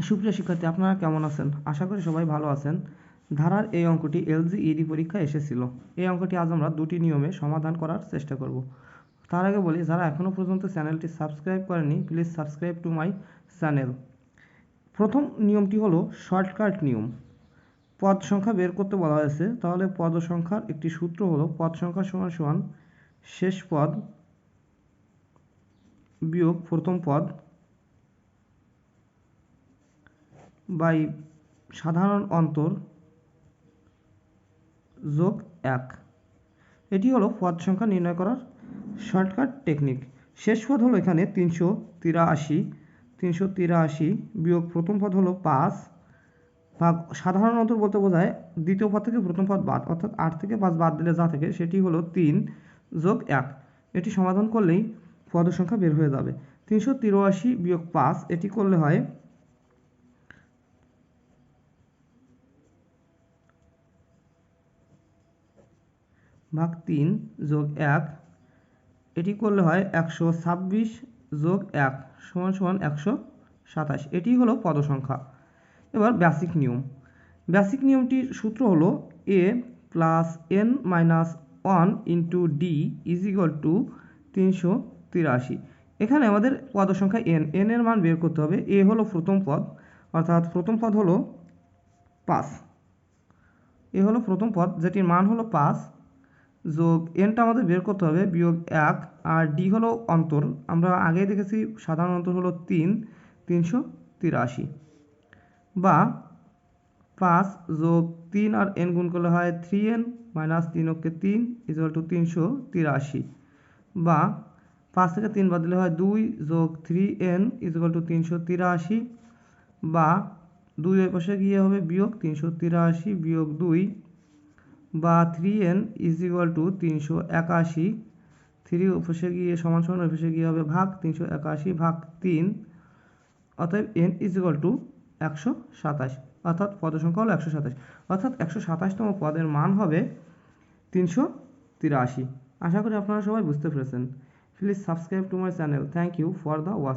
সুপ্রিয় শিক্ষার্থী, আপনারা কেমন আছেন? আশা করি সবাই ভালো আছেন। ধারার এই অঙ্কটি এলজিইডি পরীক্ষায় এসেছিল। এই অঙ্কটি আজ আমরা দুটি নিয়মে সমাধান করার চেষ্টা করব। তার আগে বলি, যারা এখনও পর্যন্ত চ্যানেলটি সাবস্ক্রাইব করেনি, please subscribe to my channel. প্রথম নিয়মটি হলো শর্টকাট নিয়ম। পদ সংখ্যা বের করতে বলা হয়েছে, তাহলে পদ সংখ্যার একটি সূত্র হলো পদ সংখ্যা সমান সমান শেষ পদ বিয়োগ প্রথম পদ বাই সাধারণ অন্তর যোগ 1। এটি হলো পদ সংখ্যা নির্ণয় করার শর্টকাট টেকনিক। শেষ পদ হলো এখানে 383 বিয়োগ প্রথম পদ হলো 5 ভাগ সাধারণ অন্তর বলতে বোঝায় দ্বিতীয় পদ থেকে প্রথম পদ বাদ, অর্থাৎ 8 থেকে 5 বাদ দিলে যা থাকে সেটি হলো 3 যোগ 1। এটি সমাধান করলেই পদ সংখ্যা বের হয়ে যাবে। 383 বিয়োগ 5 এটি করলে হয় ভাগ 3 যোগ 1, এটি করলে হয় 126 যোগ 1 সমান সমান 127। এটি হলো পদ সংখ্যা। এবার বেসিক নিয়ম। বেসিক নিয়মটির সূত্র হলো a plus n minus 1 into D is equal to 383। এখানে আমাদের পদ সংখ্যা n এর মান বের করতে হবে। a হলো প্রথম পদ, অর্থাৎ প্রথম পদ হলো 5। এ হলো প্রথম পদ যেটির মান হলো 5 যোগ এনটা আমাদের বের করতে হবে বিয়োগ 1, আর ডি হলো অন্তর। আমরা আগেই দেখেছি সাধারণ অন্তর হলো 383 বা 5 যোগ 3 আর n গুণ করলে হয় 3n মাইনাস 3 অক্ষে 3 ইকুয়াল টু 383 বা 5 থেকে 3 বাদ দিলে হয় 2 যোগ 3n ইকুয়াল টু 383 বা 2 এর পাশে গিয়ে হবে বিয়োগ 383 বিয়োগ 2 বা 3n ইজ ইকুয়াল টু 381, 3 অপসে গিয়ে সমান সমান অপসে গিয়ে হবে ভাগ 381 ভাগ 3, অতএব n ইজ ইকুয়াল টু 127, অর্থাৎ পদ সংখ্যা হলো 127, অর্থাৎ 127তম পদের মান হবে 383। আশা করি আপনারা সবাই বুঝতে পেরেছেন। Please subscribe to my channel. Thank you for the watch.